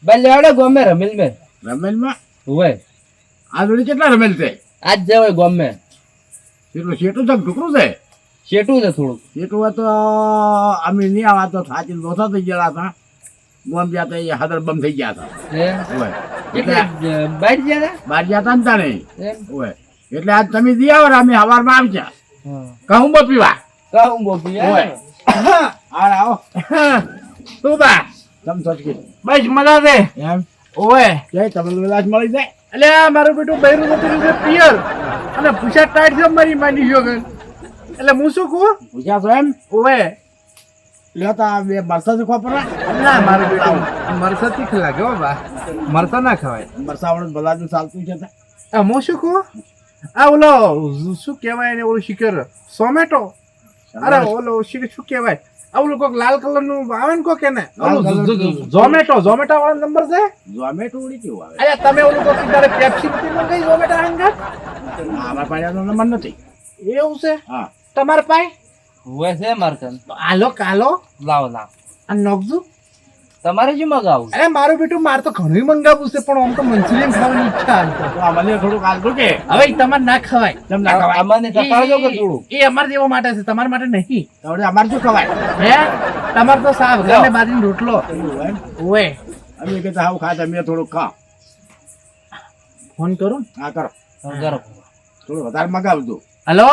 ભાઈ લેવડે ગમે રમેલ મે રમેલમાં હોય આ જોડી કેટલા રમેલ છે આજ જવાય ગમે એટલું શેઠું છે ઢુકરું છે શેટું છે થોડું શેઠું હોય તો અમે નહીં આવા તો સાચી લોસા થઈ ગયા હતા બોમ્બ ગયા હતા એ હદર બમ થઈ ગયા હતા હે હોય એટલે બહાર ગયા બહાર ગયા હતા ને તાણે એમ હોય એટલે આજ તમે દી આવો ને અમે સવારમાં આવશે હા કહું બો પીવા કહું બોપી હોય આવો આવો તું બા તમ સોચકી બસ મજા છે એમ ઓય જય તમને લાજ મળી જાય એટલે આ મારું બેટું બૈરું નતું છે પિયર અને પૂછા ટાઈટ છે મારી માની ગયો ગન એટલે હું શું કહું પૂછ્યા તો એમ ઓય લેતા બે મરસા શીખવા પડે ના મારું બેટું મરસા તીખ લાગે હો બા મરસા ના ખવાય મરસાવડું બલાદું ચાલતું છે આ હું શું કહું આ ઓલો શું કહેવાય ને ઓલું શિખર ઝોમેટો અરે ઓલો શિખર શું કહેવાય આ ઓલું કોક લાલ કલર નું આવે ને કોક એને ઝોમેટો વાળો નંબર છે ઝોમેટો ઉડી કેવું આવે અરે તમે ઓલું કોક તારે પેપ્સી નથી મંગાઈ ઝોમેટો આંગા આમાં પાડ્યાનો નંબર નથી એવું છે હા તમારે પાય હોય છે મારકન આલો કાલો લાવ આ નોકજુ તમારે શું મંગાવું અરે મારું બેટું મારે તો ઘણું મંગાવવું છે પણ આમ તો મંચુરિયન ખાવાની ઈચ્છા હાલ તો અમને થોડુંક હાલતું કે હવે તમારે ના ખવાય કેમ ના ખવાય અમને તપાડજો કે થોડું એ અમાર જેવા માટે છે તમારા માટે નહીં હવે અમારે શું ખવાય હે તમારે તો સાવ ઘરે બાજરીનો રોટલો એમ ઓય અમે કે હાવ ખાતા મેં થોડુંક ખા ફોન કરું હા કરો કરો થોડું વધારે મગાવજો હેલો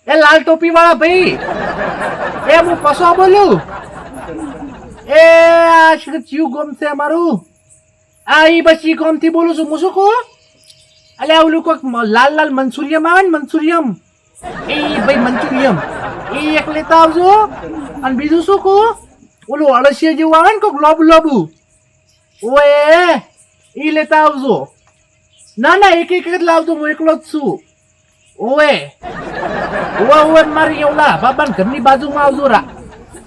એ લાલ ટોપી વાળા ભાઈ એ હું કસો બોલું એ આ ચિયું ગોમ છે અમારું આ ઈ બચી ગોમ થી બોલું છું હું શું કહું અલ્યા ઓલું કોઈક લાલ લાલ મંચુરિયમ આવે ને મંચુરિયમ એ ભાઈ મંચુરિયમ એ એક લેતા આવજો અને બીજું શું કહું ઓલું અળસિયા જેવું આવે ને કોઈક લોબુ લોબુ ઓએ એ લેતા આવજો ના ના એક એક જ લાવજો હું એકલો જ છું ઓએ ઓએ મારી ઓલા બાબાના ઘરની બાજુમાં આવજો રા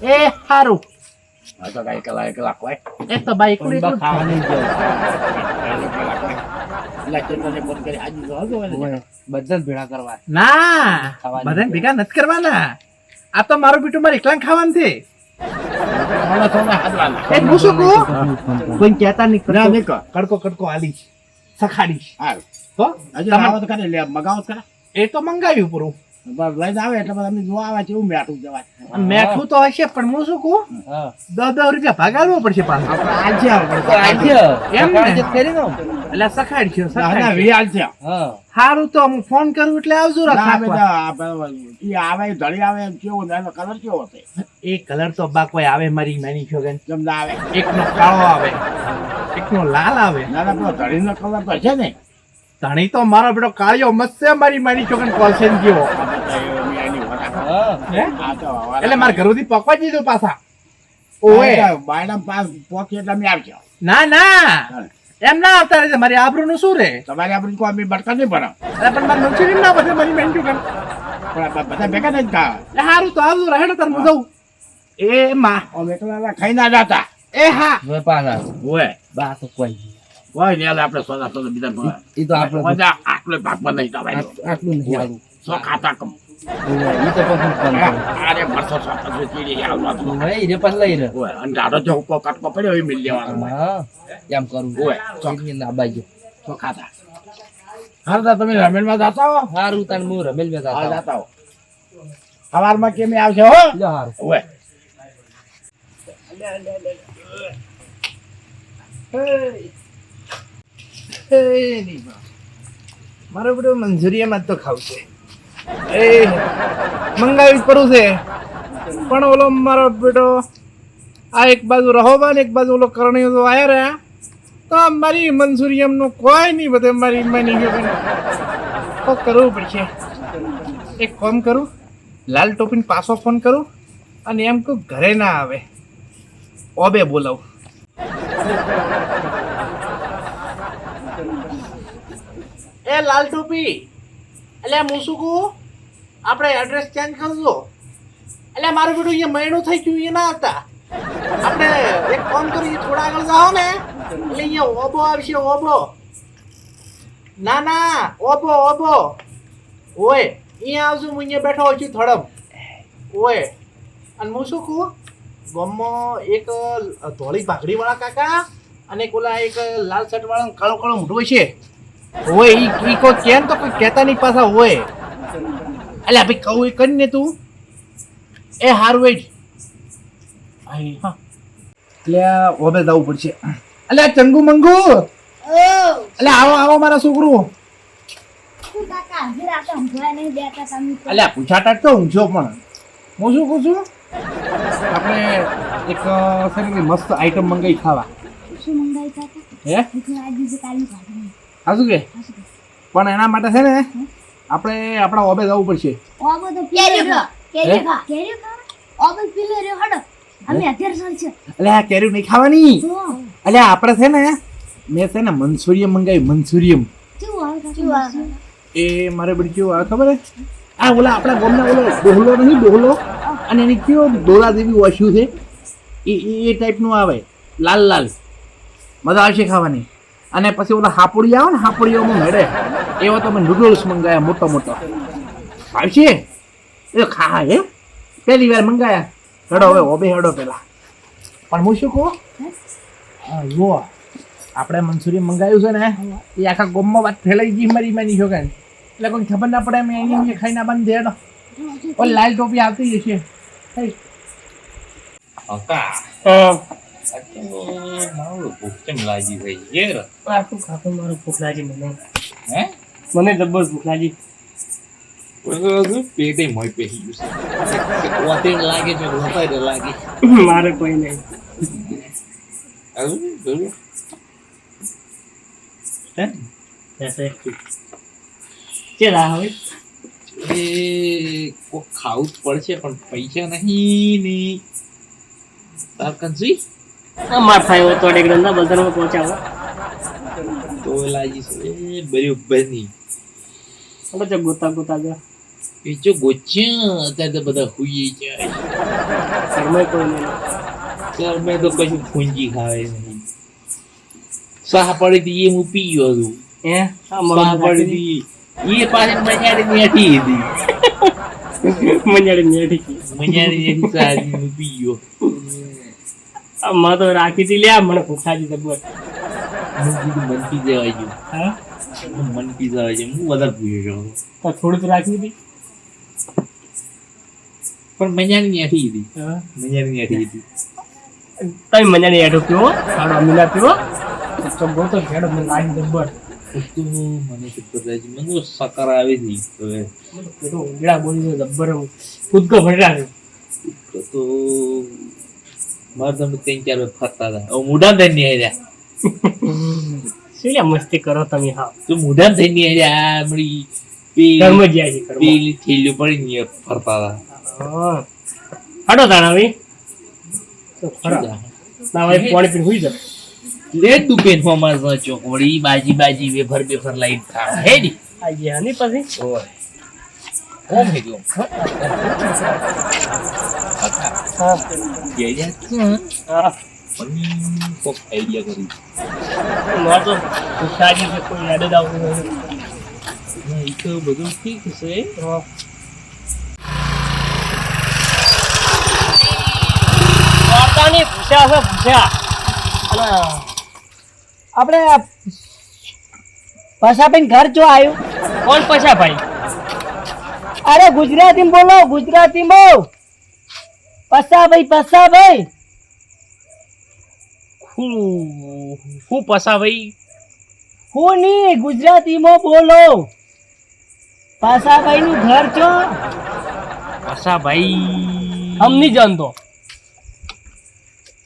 એ હારું હા તો કઈ કલાક હોય એ તો ભાઈ એકલું એકલું ખાવાની બધા ભેળા કરવા ના બધા ભેગા નથી કરવાના આ તો મારું બેટું મારે એકલા ખાવાનું છે એ હું શું કહું કોઈ કહેતા નહીં કડકો કડકો આલી સખાડી તો મગાવો કરે એ તો મંગાવ્યું પૂરું લઈને આવે એટલે અમે જોવા આવે છે એવું મેઠું જવાય મેઠું તો હશે પણ હું શું કહું 10 રૂપિયા ભાગાડવો પડશે પાછું એટલે સખાડ છે સારું તો હું ફોન કરું એટલે આવજો આવે ધડી આવે કેવો કલર કેવો હશે એ કલર તો બા કોઈ આવે મારી મેની છોગન જમદા આવે એકનો કાળો આવે એકનો લાલ આવે ના ના પેલો ધડીનો કલર તો છે ને ધણી તો મારો બેટો કાળિયો મસ્ત છે મારી માની છોકન કોલસેન જેવો એટલે મારા ઘરોથી પકવા દીધું પાછા ઓય બાયડા પાસ પોકી એટલે અમે આવજો ના ના એમ ના આવતા રહે મારી આબરૂ નું શું રે તમારે આપણે કોઈ અમે બટકા નહીં ભરાવ અરે પણ મારે મંચુરિયન ના બધે મારી મેન છોકન પણ બધા ભેગા નહીં ખાવા એટલે સારું તો આવજો રહેડો તાર હું જઉં એ માં અમે એકલા ખાઈ ના જતા એ હા પાછા હોય બા તો કોઈ હોય ને આપણે સોદા સોદા બીજા ઈ તો આપણે મજા આટલે ભાગમાં નહીં જવાય આટલું નહીં આવું સો ખાતા કમ ઈ તો પણ ફોન અરે ભરસો સો ચીડી આવવાનું હોય રે પણ લઈ રે હોય અને દાડો જો ઉકો કટકો પડ્યો એ મિલ લેવાનો હા એમ કરું હોય ચોકની ના બાજુ સો ખાતા હા તમે રમેલમાં જાતા હો હારું તાન હું રમેલ મે હા જાતા હો સવારમાં કેમ આવશે હો હારું હોય મારો બધો મંજૂરીમાં તો ખાવશે એ મંગાવી પડું છે પણ ઓલો મારો બેટો આ એક બાજુ રહોબા ને એક બાજુ ઓલો કરણીઓ તો આયા રહ્યા તો મારી મંજૂરીયમ નું કોઈ નહીં બધે મારી માની ગયો તો કરવું પડશે એક ફોન કરું લાલ ટોપીને પાછો ફોન કરું અને એમ કહું ઘરે ના આવે ઓબે બોલાવું એ લાલ ટોપી એટલે હું શું કહું આપણે એડ્રેસ ચેન્જ કરજો એટલે મારું બેટું અહીંયા મહિનું થઈ ગયું એ ના હતા આપણે એક ફોન કરી થોડા આગળ જાઓ ને એટલે અહીંયા ઓબો આવશે ઓબો ના ના ઓબો ઓબો ઓય અહીંયા આવજો હું અહીંયા બેઠો છું થડમ ઓય અને હું શું કહું ગામમાં એક ધોળી પાઘડી વાળા કાકા અને કોલા એક લાલ શર્ટ વાળા કાળો કાળો મોટો છે હોય ઈ કોઈ કેમ તો કોઈ કહેતા નહીં પાછા હોય અલ્યા ભાઈ કહું એ કરીને તું એ હારું વેજ હા એટલે ઓબે જવું પડશે અલ્યા ચંગુ મંગુ અલ્યા આવો આવો મારા છોકરું અલ્યા પૂછાતા તો ઊંઘ્યો પણ હું શું કહું છું આપણે એક સારી મસ્ત આઈટમ મંગાવી ખાવા હે હા શું કે પણ એના માટે છે ને આપણે આપણા ઓબે જવું પડશે અલ્યા આ કેરી નહીં ખાવાની અલ્યા આપણે છે ને મેં છે ને મંચુરિયમ મંગાવી મંચુરિયમ એ મારે બધી કેવું આવે ખબર હે આ ઓલા આપણા ગામના ઓલો ડોહલો નહીં ડોહલો અને એની કેવો ડોલા જેવી ઓછું છે એ ટાઈપનું આવે લાલ લાલ મજા આવશે ખાવાની અને પછી ઓલા હાપુડી આવે ને હાપુડીઓમાં મળે એવો તો મેં નૂડલ્સ મંગાયા મોટો મોટો આવશે એ ખા હે પહેલી વાર મંગાયા હેડો હવે ઓબે હેડો પેલા પણ હું શું કહું જો આપણે મંચુરિયન મંગાવ્યું છે ને એ આખા ગામમાં વાત ફેલાઈ ગઈ મારી માની છો કાંઈ એટલે કોઈ ખબર ના પડે અમે અહીંયા ખાઈને બંધ દે હેડો ઓલી લાલ ટોપી આવતી જશે મને જબર ભૂખ લાગી પેટે મોય પેહી ગયું વાતે લાગે છે રોપાય લાગે મારે કોઈ નહીં ऐसे चला હવે એ કો ખાવું જ પડશે પણ પૈસા નહીં ને તારકનસી અમાર થાય તો ડેગડના બજારમાં પહોંચાવો તો લાગી છે બરાબર નહીં હવે તો ગોતા ગયા એ જો ગોચ્યા અત્યારે તો બધા હુઈ જાય શરમાય કોઈ નહીં સર મેં તો કશું ફૂંજી ખાવે નહીં સાહ પડી હતી એ હું પી ગયો હતું હે સાહ પડી હતી એ પાસે મજાડી મેઠી હતી મજાડી સારી હું પી ગયો માં તો રાખી હતી લ્યા મને ભૂખ લાગી જબર હું કીધું મન પી જવાય ગયું હા મન પી જવાય છે હું વધારે પૂછ્યો છું તો થોડું તો રાખી હતી પણ મજાની મેઠી હતી હા મજાની મેઠી હતી તમે મને નહીં એડો પીવો સાડો અમીના પીવો તો ગોતો ખેડો મને લાગી જબર તો મને તો બધાજી મને તો સકાર આવી હતી હવે પેલો ઉંગળા બોલી જબર કૂદકો ભર્યા છે તો મારે તમે 3-4 વાર ફરતા હતા હવે મુઢા થઈને નહીં આવ્યા શું મસ્તી કરો તમે હા તો મુઢા થઈને નહીં આવ્યા મળી કર્મ જ્યાં છે કર્મ પેલી થેલીઓ પડી ને ફરતા હતા હા હાડો તાણાવી તો ખરા ના ભાઈ પાણી પીને હુઈ જા લે દુપેન ફોમાર ચોકવડી બાજી વેફર લાઈન ખા હે ડી આ ગયા ની પછી ઓય કોમ હે ગયો હા જે જા હા પણ કોક આઈડિયા કરી માર તો ઉસાજી કે કોઈ યાદ જ આવતું નથી એ તો બધું ઠીક છે વાર્તાની ભૂસ્યા છે ભૂસ્યા અને આપણે પસાભાઈ ઘર જો આવ્યું કોણ પસાભાઈ અરે ગુજરાતીમાં બોલો ગુજરાતીમાં પસાભાઈ હું પસા ભાઈ હું નહીં ગુજરાતીમાં બોલો પસાભાઈ નું ઘર છો પસા ભાઈ हम नहीं जानतो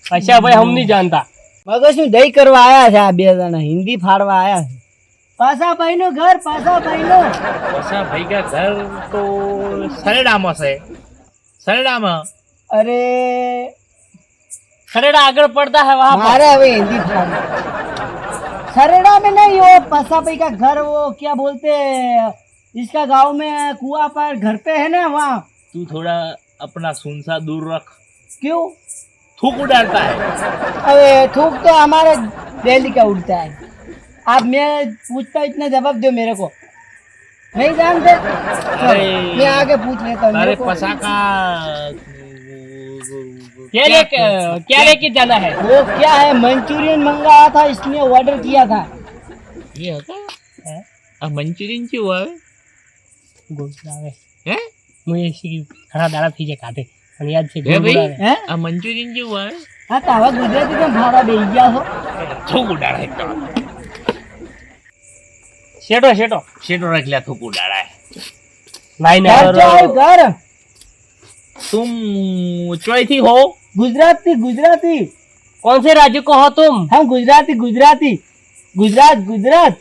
अच्छा भाई हम नहीं जानता मगर શું દઈ કરવા આયા છે આ બે જણા હિન્દી ફાડવા આયા છે પાસાભાઈ નું ઘર પાસાભાઈ નું પસા ભાઈ કા ઘર તો સરેડામાં છે સરેડામાં अरे सरेड़ा आगे पड़ता है वहाँ मारे अभी हिंदी सरेड़ा में नहीं वो पसाभाई का घर वो क्या बोलते इसका गांव में कुआं पर घर पे है ना वहाँ तू थोड़ा अपना सुनसा दूर रख क्यों थूक उड़ाता है अबे थूक तो हमारे डेली का उड़ता है आप मैं पूछता इतना जवाब दो मेरे को नहीं जानते अरे मैं आगे पूछ लेता हूँ अरे मेरे को पसा का क्या लेके जाना है? वो क्या है, मंचूरियन मंगाया था इसलिए ऑर्डर किया था। ये होता है आ मंचूरियन क्यों આવે? ગોળ આવે હે હું એ શીખી ઘણા દાડા થઈ જાય કાઢે પણ યાદ છે હે ગોળ ભાઈ આવે હે આ મંચુરિયન કેવું આવે? હા તો હવે ગુજરાતી કેમ ભાડા બેસી ગયા છો? થોકું ડાળે તો શેટો શેટો શેટો રખલ્યા થોકું ડાળે ઘર જો આય ઘર तुम ચોઈથી હો? गुजराती गुजराती। कौन से राज्य को हो तुम? हम गुजराती गुजराती गुजरात गुजरात।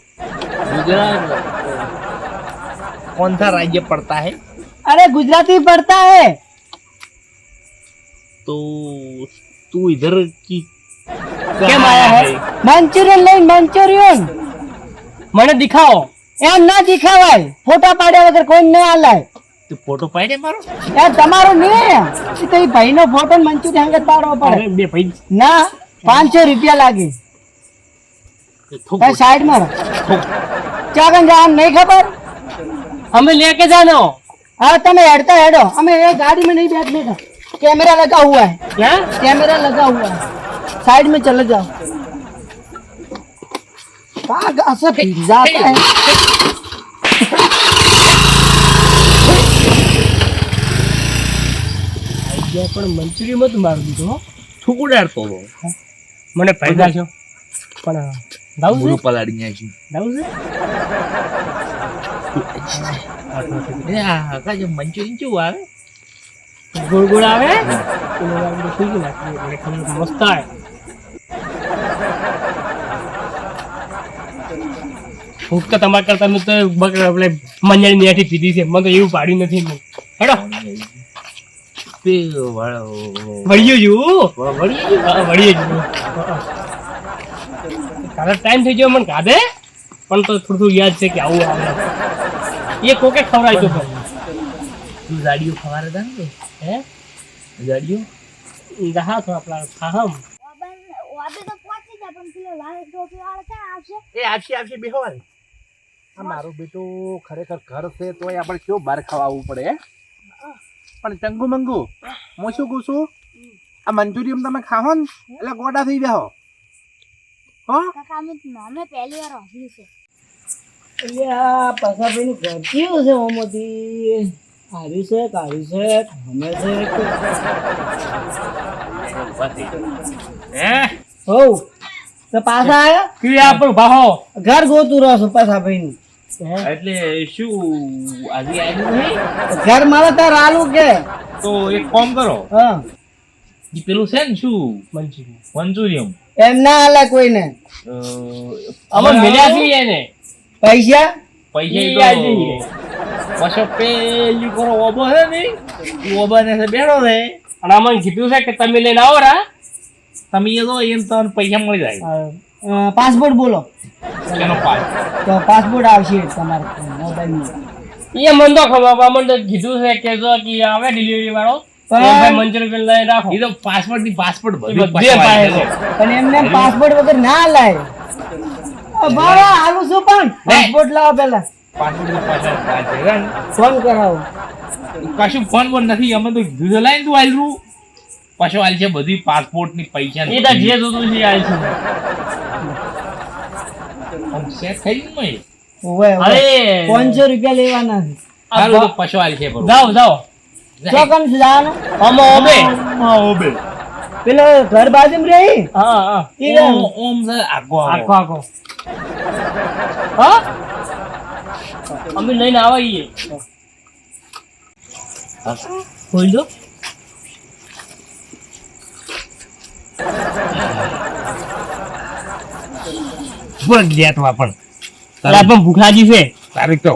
गुजरात कौन सा राज्य पड़ता है? अरे गुजराती पड़ता है। तो तू इधर की क्या आया है? मंचूरियन लाइन मंचूरियन મને દિખાઓ। એમ ના દિખાવાય, ફોટા પાડ્યા વગર કોઈ ન આલાય। तू फोटो पाડે મારો? યાર તમારો ને એ તો એ ભાઈનો ફોટો મંચુરિયન હંગત પાડવો પડે। અરે બે ભાઈ ના 500 રૂપિયા લાગે। સાઈડ માં ક્યાં કન જાન નહીં ખબર? हमें लेके जानो। हाँ તમે हेडता हेडो, हमें ये गाड़ी में नहीं बैठने का। कैमरा लगा हुआ है। क्या कैमरा लगा हुआ है? साइड में चले जाओ। कहाँ सब जाता है? પણ મંચુરિયન માં તો માર દીધો થૂકું ડાળતો હતો મને ફાયદા છો પણ દાઉ ગુરુ પલાડી ગયા છે દાઉ એ આ કાજે મંચુરિયન કેવું આવે? ગોળ ગોળ આવે એને આપણે સુઈ નાખીએ એટલે ખબર મસ્ત આવે। ભૂખ તો તમારા કરતા મેં તો આપણે મંજાની નેઠી પીધી છે, મને તો એવું પાડ્યું નથી। હેડો વળ્યું જુ કાલે ટાઈમ થઈ ગયો મને કાઢે પણ તો થોડું યાદ છે કે આવું આવે એ કોકે ખવડાય તો તું ગાડીઓ ખવારે હતા ને? હે ગાડીઓ જહા તો આપણા ખાહમ એ આવશે બેહો વાળી। આ મારો બેટો ખરેખર ઘર છે તોય આપણે કેવું બહાર ખવાવું પડે હે? પણ ચંગુ મંગુ હું શું કહું છું, આ મંચુરિયન તમે ખાઓ ને એટલે ગોડા થઈ જાઓ હો। અમે પહેલી વાર વાપર્યું છે। અલ્યા પસાભાઈનું ઘર કેવું છે? ઓમાંથી આવ્યું છે કાઢ્યું છે અમે છે હો તો પાછા આયા ક્રિયા પર ભાહો ઘર ગોતું રહ્યો છું પસાભાઈનું। એટલે શું આજે આવ્યું નહીં? ઘર મારે તાર આલુ કે તો એક કામ કરો, હા ઈ પેલું છે ને શું મંચુરિયન એમ ના આલે કોઈને। અમે મળ્યા છીએ એને પૈસા પૈસા તો પાછો પેલી કરો ઓબો છે ને ઓબાને છે બેઠો છે અને અમને કીધું છે કે તમે લઈને આવો રા, તમે એ તો એમ તમને પૈસા મળી જાય। પાસપોર્ટ બોલો એનો પાસ તો પાસપોર્ટ આવશે તમારે મોબાઈલમાં। એ મને તો ખબર મને તો કીધું છે કે જો કે આવે ડિલિવરી વાળો મંચુરિયન લઈને રાખો। એ તો પાસપોર્ટ ની પાસપોર્ટ બધે બધું પાય છે પણ એમને પાસપોર્ટ વગર ના લાય। બાબા આવું શું પણ પાસપોર્ટ લાવો પેલા પાસપોર્ટ ની પાછળ ફોન કરાવો। કશું ફોન બોન નથી, અમે તો કીધું છે લાઈન તું આયરું પાછો આલ છે બધી પાસપોર્ટ ની પૈસા એ તો જે જોતું છે આલ છે સેટ થઈ ગયું મય ઓવે અરે 500 રૂપિયા લેવાના છે। હાલો તો પાછો આલ છે બરોબર જાઓ જાઓ ચોકન જવાનો ઓમ ઓબે ઓબે પેલો ઘર બાજુમાં રહી હા હા ઈ ઓમ છે આગો આખો આખો હા અમે લઈને આવીએ બોલ દો પણ લેટવા પણ તારા પણ ભૂખ લાગી છે તારીખ તો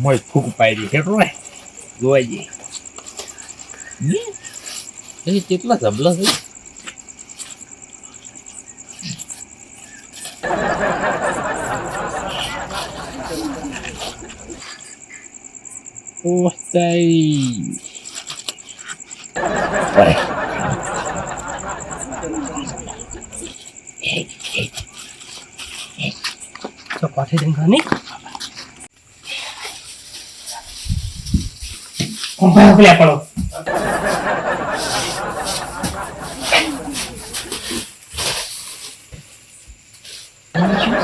મોય ફૂક પાડી કેટલો રે જોઈ જઈએ એ કેટલા જબલા છે ઓસ્tai Vale. ચોપાથી દેખાની ઉભા પડો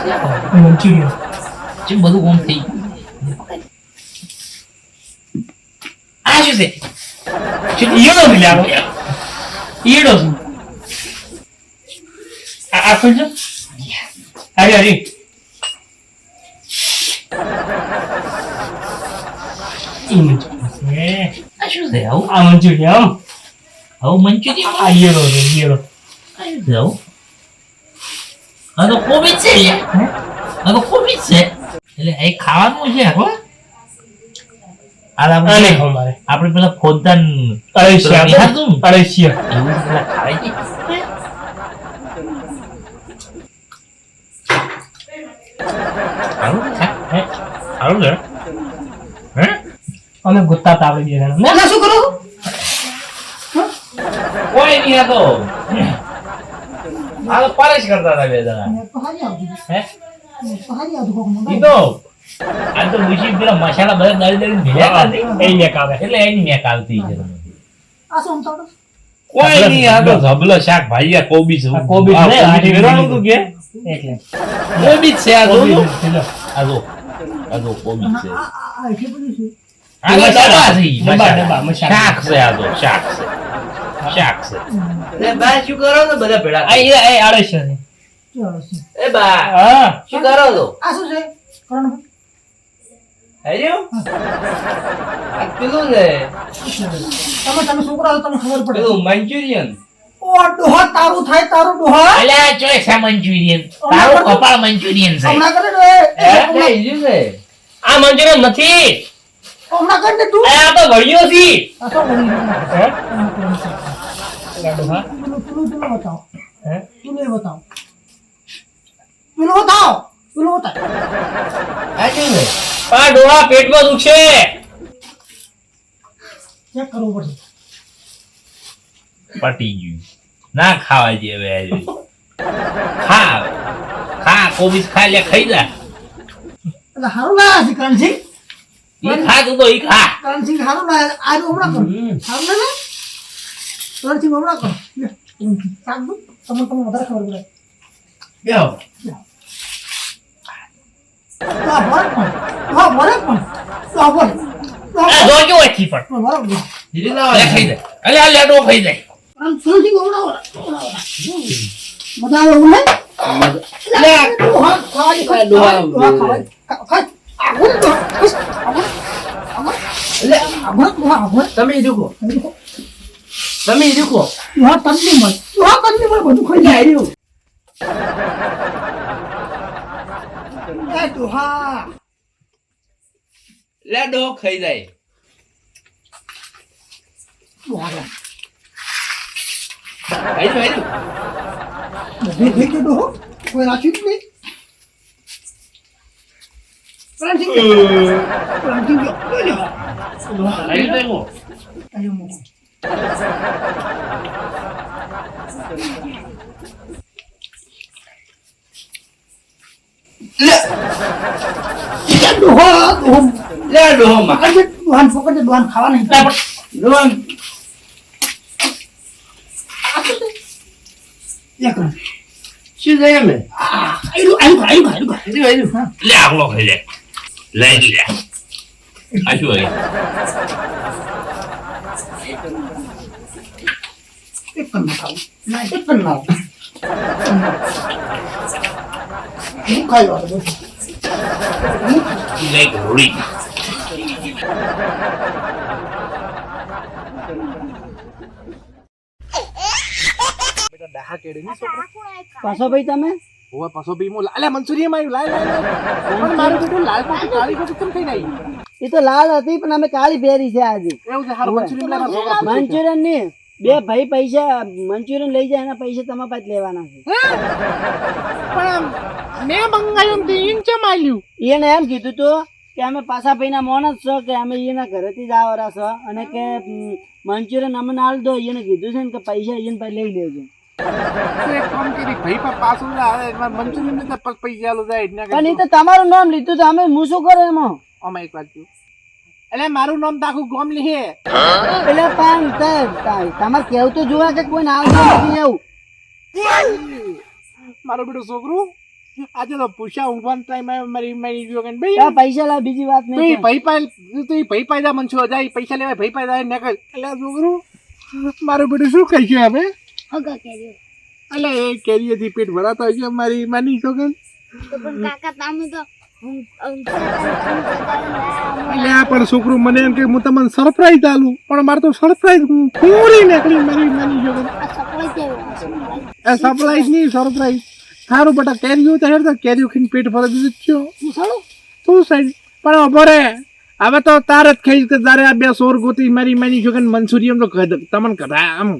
મંચુરિયન ચમ બધું ઓમ થઈ ગયું. આ શું છે? ઈયળો મિલાવો ઈયળો શું આ શું છે હરી હરી આ શું છે આવું? આ મંચુરિયન આવું મંચુરિયન આ ઈયળો છે ઈયળો આ શું છે આવું? આ તો કોબીજ છે યાર. આ તો કોબીજ છે. એટલે એ ખાવાનું છે હો. આને ખાવ મારે આપણે પેલા ખોદાન અળસિયા નિહાળતું ને? અળસિયા એવું જ પેલા ખાવાય છે. સારું છે. હે? સારું છે. હે? અમે ગુત્તા તાવડી દે ના શું કરું કોઈ નહીં આ તો. આ તો પાલિશ કરતા હતા બે જણા. હે? ઈ તો આ તો મુશી પેલા મસાલા બધા દળી દળી ભેગા કરી એ ને કાવે એટલે એની મેક આવતી છે. આ શું તાડો કોઈ નહીં આ તો ધબલો શાક ભાઈ આ કોબીજ છે. કોબીજ આ ને કોબીજ આટી વેરવાનું તું કે એટલે કોબીજ છે આ તો કોબીજ આ તો કોબીજ છે. આ એટલી બધું છે આ તો ડબ્બા છે ઈ, ડબ્બા, મસાલા. ડબ્બા, મસાલા. શાક છે આ તો શાક છે શાક છે. એ બા શું કરો છો બધા ભેળા આ એ અળસિયા છે એ બા હા શું કરો છો આ શું છે કોણ હેજો આ પેલું છે તમે છોકરા તમને ખબર પડે પેલું મંચુરિયન ઓ ડોહા તારું થાય તારું ડોહા અલ્યા ચોય છે મંચુરિયન તારું કપાળ મંચુરિયન છે. હમણાં કરે એ ને ઈજુ છે આ મંચુરિયન નથી હમણાં કર ને તું આ તો વળ્યો છે આ તો વળ્યો હે ડોહા પેલું બતાવો હે પેલું બતાવો આ શું છે આ ડોહા પેટમાં દુખે ચેક કરવું પડશે પટી ગયું ના ખાવા જેવે આજે. ખા હવે. ખા કોબીજ ખા લે ખાઈ જા. એટલે હારું લાયા છે કરણસિંહ ઈ ખા તું તો ઈ ખા. કરણસિંહ હારું લાયા આજે હમણાં કરો હારું ને કરણસિંહ હમણાં કરો લે શાક દો તમને વધારે ખબર પડે બેહો આ ભરે પણ આ જોજો એથી પણ ધીરે લાવો લે ખાઈ જાય. અલ્યા લેડો ખાઈ જાય. કરણસિંહ હમણાં મજા આવે એવું ને લે ડોહા ખાવા ડોહા તમે ઈ દેખો તમે ઈ દેખો બધું ખાઈ જાય રહ્યું એ ડોહા લેડો ખાઈ જાય હેજો હેજો બધું થઈ ગયું ડોહો કોઈ રાખ્યું જ નહીં કરણસિંહ ખાઈ જાય. લે ડોહો માં દોહાન ખાવા નહીં ડોહો શું છે એમ હેજો હેજો લે આગલો ખાઈ જાય. લઈ લે. આ શું હોય? એક પણ ના ખાવું ના એક પણ ના હું ખાઈ વાત ઈ લઈ ઘોડી. પાછો ભાઈ તમે ઓય પાછો બી મો લાલે મંચુરિયન માં લાય લાય પણ મારું બેટું લાલ કોટી કાળી કોટી કેમ થઈ નહીં એ તો લાલ હતી પણ અમે કાળી પહેરી છે આજે એવું છે હારું મંચુરિયન લાવવા છોકરા મંચુરિયન ની બે ભાઈ પૈસા મંચુરિયન લઈ જાય એના પૈસા તમારા પાસે લેવાના છે પણ મેં મંગાયું તો ઈન ચમ આલ્યું એને એમ કીધું તું કે અમે પાછા ભાઈના મોન જ છો કે અમે એના ઘરેથી જ આવવાના છો અને કે મંચુરિયન અમને આલ દો એને કીધું છે ને કે પૈસા એને પાસે લઈ લેજો એક કામ કરી ભાઈ પર પાછું આવે મંચુરિયન ને પૈસા લો જાય એટલે પણ એ તો તમારું નામ લીધું તો અમે હું શું કરે એમાં અમે એક વાત કહ્યું એટલે મારું નામ તાખું ગોમ લીહે એટલે પણ તમારે કેવું તો જોવા કે કોઈ નામ નથી એવું મારું બેટું છોકરું આજે તો પૂછા ઊંઘવાનો ટાઈમ આવ્યો મારી જોગન આ ભાઈ પૈસા લાવ બીજી વાત તું નહીં ભાઈ પાયદા મન છો જાય પૈસા લેવાય ભાઈ પાયદા ને કર એટલે છોકરું મારું બધું શું કહી છે હવે હગા કેજો એટલે એ કેરીએથી પેટ ભરાતા હોય છે મારી માની છોકન તો પણ કાકા તમે તો એટલે આ પણ છોકરું મને એમ કે હું તમને સરપ્રાઈઝ આલું પણ મારે તો સરપ્રાઈઝ પૂરી નીકળી મારી માની છોકન એ સરપ્રાઈઝ નહીં સરપ્રાઈઝ સારું બટા કેરીઓ તો હેર તો કેરીઓ ખાઈને પેટ ભરી દીધું છો તું સાઈડ પણ ભરે હવે તો તાર જ ખાઈ કે તારે આ બે સોર ગોતી મારી માની છોકન મંસૂરી એમ તો તમને કઢાય આમ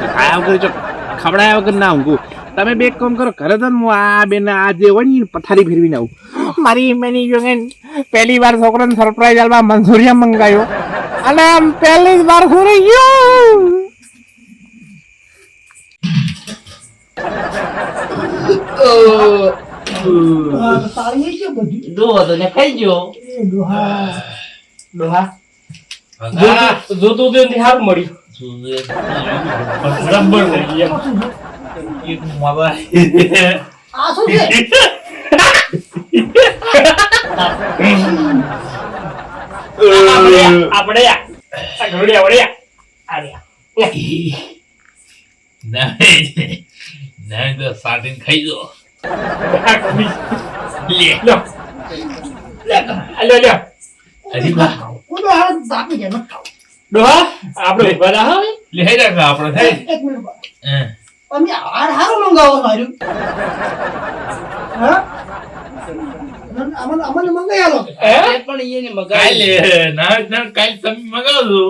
ખાયા વગર જો ખવડાયા વગર ના ઊંઘું તમે બે કામ કરો ઘરે તો હું આ બેન આ જે હોય ને પથારી ફેરવીને આવું મારી મેની જોગન પહેલી વાર છોકરાને સરપ્રાઈઝ આલવા મંસૂરિયા મંગાયો અને આમ પહેલી જ વાર ખોરી ગયો ડોહો તો ને ખાઈ ગયો ડોહા જોતું તો હાર મળ્યું બરાબર મળી ગયા એક મોબાઈલ આ શું છે આપણે નહીં તો સાટીને ખાઈ દો હજી બા ડોહા આપણે બધા હવે લે રાખો આપણે થાય એક મિનિટ હે. તમે હારું મંગાવો માર્યું હા અમને મંગાઈ આલો પણ એને કાલે ના ના કાલે તમે મગાવજો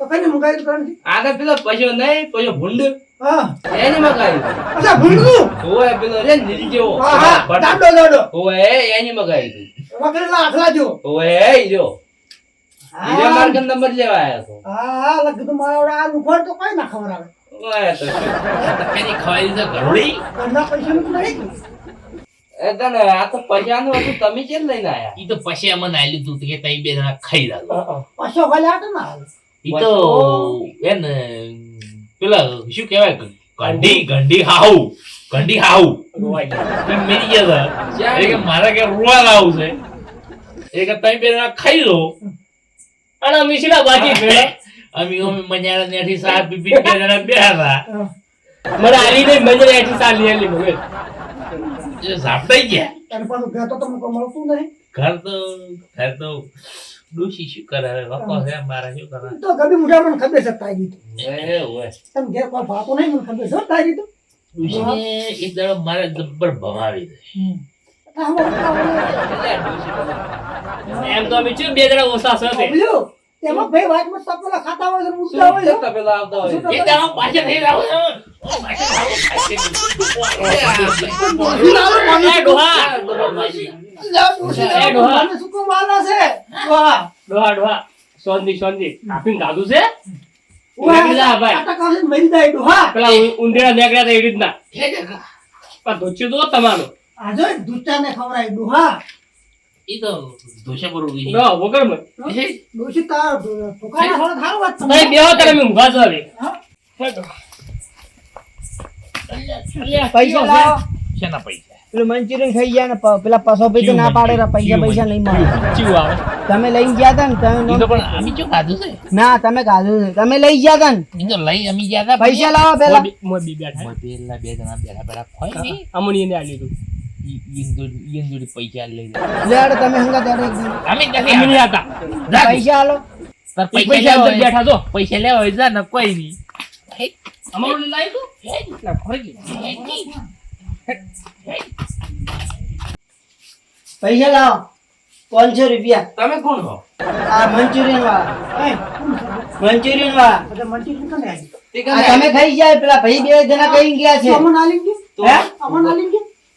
તો કઈને મંગાઈ તો નથી આગળ પેલો પૈસો નહીં પૈસો ભૂંડ હા એને મગાવ્યું અચ્છા ભૂંડું ઓય પેલો રે નીલી જેવો હા હા દાડો ઓય એને મગાવ્યું વગરેલા આખલા જો ઓય એ જો હીરે માર્ગ નંબર લેવા આવ્યો તો હા લગ તો મારા આ લુખડ તો કઈ ના ખબર આવે ઓય તો કઈ ખવાઈ દીધો ઘરોડી ઘરના પૈસા નું નહીં એ તને આ તો પૈસાનું હતું તમે કેમ લઈને આયા ઈ તો પછી અમને આલ્યું તું કે તઈ બે જણા ખાઈ લાગો પાછો વાલ્યા તો ના ઈ તો એન પેલા શું કહેવાય ગંડી હાઉ ઈ મેરી ગયા હતા એ કે મારા કે રોવા લાવું છે એ કે તઈ બે જણા ખાઈ લો અને મિશ્રા બાકી ગયો અમે મજાડા નેઠી સાહેબ પીપી બે જણા બેહા મને આલી નહીં મંજરે એથી સાલી આલી મગર જે ઝાપટાઈ ગયા તને પાછું ઘર તો તમને કોઈ મળતું નહીં ઘર તો ડોશી શું કરે હવે વખો છે મારા શું કરે તો ગબી મુઢા મને ખબર છે તારી તો એ હોય તમે ઘેર કોઈ ભાતો નહીં મને ખબર છે તારી તો ડોશીને એક દાડો મારે જબ્બર ભમાવી દે એમ તો અમે શું બે જણા ઓછા છે તેમાં ભાઈ વાતમાં તપેલા ખાતા હોય છે મુદ્દા હોય છે પેલા આવતા હોય એક દાડો પાછળ થઈ રહ્યો છે ડોહા સોંધી કાપીને ગાધું છે પેલા ઉંદેડા નીકળ્યા હતા એ રીતના પણ ધોચ્યું તો તમારું ઈ તો ધોશા પર ઉગી વગર માં મંચુરિયન બેહો તારે મેં ઊંઘા છો હવે પૈસા લાવો શેના પૈસા પેલું મંચુરિયન ખાઈ ગયા ને પેલા પૈસા ના પાડે પૈસા નહીં મળે ચીવું આવે તમે લઈ ગયા હતા ને ઈ તો તમે પણ અમે શું ખાધું છે ના તમે કાઢું છે તમે લઈ ગયા હતા ને ઈ તો લઈ અમે ગયા હતા પૈસા લાવો પેલા મોય બી બેઠા પેલા બે જણા બેઠા ખોઈ ગઈ અમણી એને આલી તું ઈંદુડી પૈસા લઈ લેડો તમે હંગા દેડો અમે નથી અમણી હતા પૈસા આલો તાર પૈસા પૈસા અંદર લેવા બેઠા છો પૈસા લેવા હોય જા ને કોઈ નહીં અમણી લાવી તું ના ખોઈ ગઈ પૈસા લાવો 500 રૂપિયા તમે કોણ હો આ મંચુરિયન વાળા મંચુરિયન વાળા આ તમે ખાઈ જાય પેલા ભાઈ બે જણા કઈ ગયા છે હે?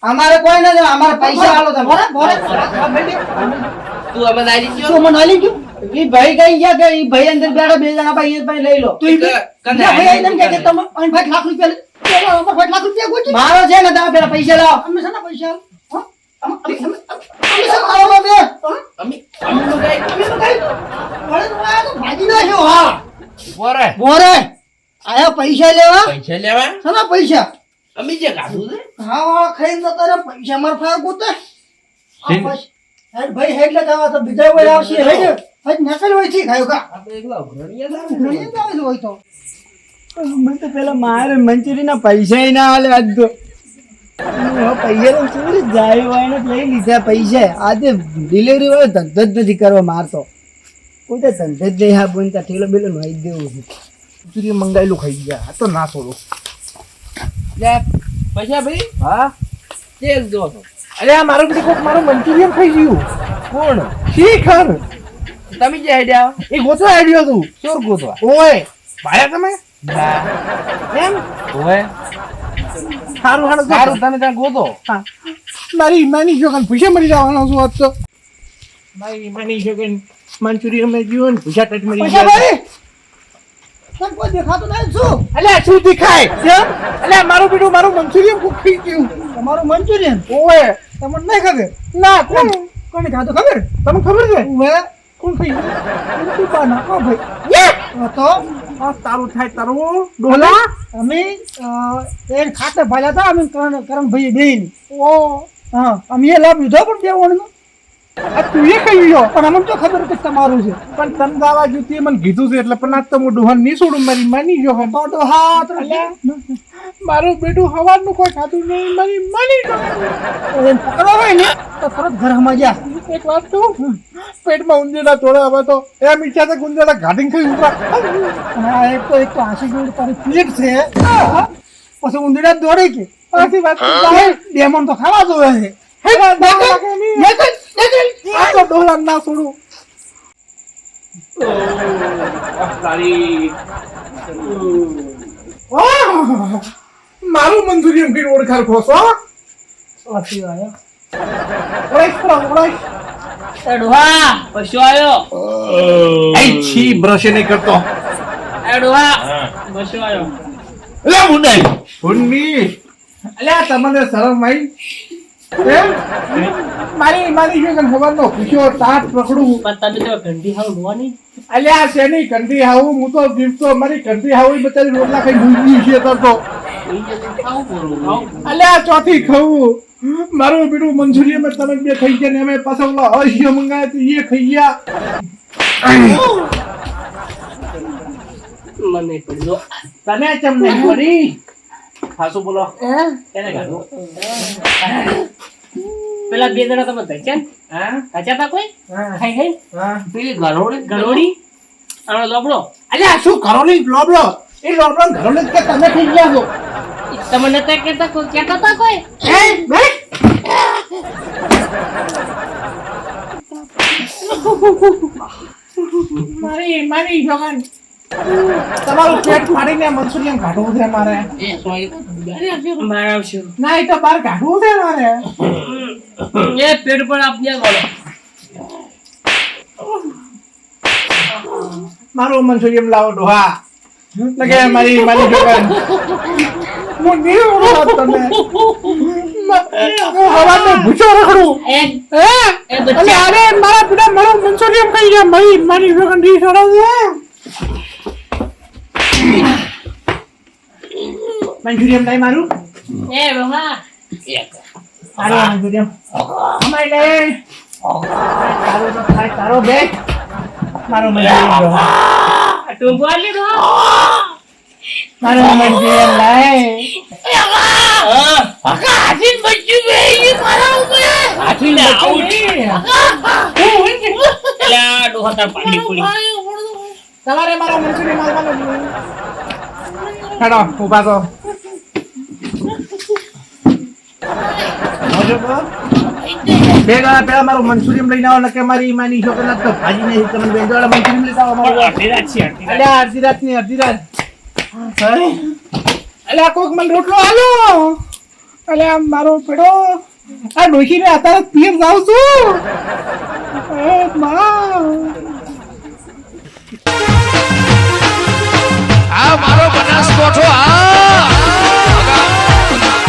અમારે કોઈ નથી અમારે પૈસા આલો તમે તું અમે લાવી ગયો તો મને આલી ગયો ઈ ભાઈ કઈ ગયા કે ઈ ભાઈ અંદર બેઠા બે જણા ભાઈ એ ભાઈ લઈ લો તું ભાઈ આઈને કે તમે 5 લાખ રૂપિયા 5 લાખ રૂપિયા ગોચી મારો છે ને તમે પેલા પૈસા લાવો અમે શાના પૈસા બોરે બોરે આયા પૈસા લેવા પૈસા લેવા શાના પૈસા અમે જે ખાધું છે હા ખાઈને તો તારે પૈસા માર ફાય ગોતે શેન? હેડ ભાઈ હેડ લગાવા તો બીજા કોઈ આવશે હેડ હેડ નકલ હોય છે ખાયો કા આપણે એકલા ઘણીયા ઘણી જ આવે છે હોય તો મને તો પેલા મારે મંચુરી ના પૈસા ના આલે આજ તો પૈસા તો શું જાય હોય ને લઈ લીધા પૈસા આજે ડિલિવરી વાળો ધંધો જ નથી કરવા મારતો કોઈ તો ધંધો જ નહીં હા બોન ઠેલો બેલો નાઈ દેવું છે મંચુરિયન મંગાવેલું ખાઈ ગયા આ તો ના છોડો પૈસા ભાઈ હા તેલ દો તો અરે આ મારું બધું કોક મારું મંચુરિયન ખાઈ ગયું કોણ શીખર તમે જે આઈડિયા એ ગોતો આઈડિયો તું ચોર ગોતવા ઓય ભાયા તમે એમ ઓય સારું હારું સારું તમે ત્યાં ગોતો મારી માની છોકન પૈસા મળી જવાનો છું આજ તો મારી માની છોકન મંચુરિયન મેં જીવન પૈસા ટચ મળી પૈસા ગયા ભાઈ તને કોઈ દેખાતું નહીં શું અલ્યા શું દેખાય કેમ અલ્યા મારું બેટું મારું મંચુરિયન કોક ખાઈ ગયું તમારું મંચુરિયન ઓય તમને નહીં ખબર ના કોણ કોને ખાધું ખબર તમને ખબર છે ઓવે કોણ ખાઈ ગયું તું બા નાખો ભાઈ તો આ તારું થાય તારું ડોલા અમે એ ખાતે ભાલ્યા હતા અમે કરણ ભાઈ બેન ઓ હા અમે એ લાભ લીધો પણ બેવણનો આ તું એ ખાઈ ગયો પણ અમને તો ખબર કે તમારું છે પણ તન દાવા જુતી મને કીધું છે એટલે પણ આજ તો હું ડોહન નહીં છોડું મારી માની ગયો હે તો હા તો મારું બેટું હવાનું કોઈ ખાતું નહીં મારી માની ગયો એને પકડો હોય ને તો તરત ઘરમાં જા એક વાત કહું પેટમાં ઉંદેડા તોડે હવે તો એમ ઈચ્છા છે કે ઉંદેડા ઘાટીને ખાઈ ઉભા હા એક તો આશી જોડ તારી પ્લેટ છે હા? પછી ઊંધડા દોડે કે આથી વાત ડેમન તો ખાવા જોવે છે આ તો ડોલા ના છોડું તારી મારું મંચુરિયન પીને ઓળખાર ખોસો ડોહા પશુ આવ્યો આઈ છી બ્રશ નહીં કરતો ડોહા પશુ આવ્યો લે મુંડઈ હુન્ની અલ્યા તમને શરમ આવી મારી મારી જો કન ખબર નો પૂછ્યો તાટ પકડું પણ તમે તો ઘંટી હાવ રોવાની અલ્યા શેની કંઠી હાવું હું તો જીવતો મારી કંઠી હાવું બચારી રોટલા ખાઈ ભૂલી છે તો અલ્યા ચોથી ખાવું મારું બીડું મંચુરિયન માં તમે બે ખાઈ ગયા ને અમે પાછા ઓલા અશ્ય મંગાયા તો એ ખાઈ ગયા મને પડ્યો તને ચમ નહીં પડી હાસુ બોલો એને કાઢો પેલા બે જણા તમે ધચ્યા ને હા ધચ્યા તા કોઈ ખાઈ ખાઈ હા પેલી ગરોડી આનો લોબડો અલ્યા શું કરો ની લોબલો એ લોબલો ઘરો કે તમે ખાઈ ગયા છો તમે નતા કેતા કોઈ કેતા તા કોઈ મારી મારી જવાન તમારું પેટ ફાડીને મંચુરિયન કાઢવું છે મારે એ સોય મારા આવશે ના એ તો બહાર કાઢવું છે મારે એ પેટ પર આપને બોલો મારું મંચુરિયન લાવો ડોહા લગે મારી મારી જવાન હું નહીં ઓળખો તમે હું હવાને ભૂચો રખડું એ અલે બચ્ચા અરે મારા પિતા મારું મંચુરિયન ખાઈ ગયા મારી મારી જવાન ડી સડાવે મંચુરિયન લાઈ મારું એ બાબા મારું મંચુરિયન અમાય લે તારો તો થાય તારો બે મારું મંચુરિયન તું બોલી દો મારું મંચુરિયન લાય હાથી બચ્ચું બે મારા ઉપર હાથી ને આઉટ એલા ડોહતા પાણી પડી તમારે મારો મંચુરિયન મારવાનું હેડો ઉભા તો ભેગા પેલા મારું મંચુરિયન લઈને આવો કે મારી માની છોકરા તો ભાજી નહીં તમને બેંદવાળા મંચુરિયન લઈ આવો મારું અલ્યા અડધી રાત ની અડધી રાત અલ્યા કોક મને રોટલો આલો અલ્યા મારો પેડો આ ડોશીને અત્યારે પીર જાઉં છું એ માં આ મારો બનાસકોઠો આ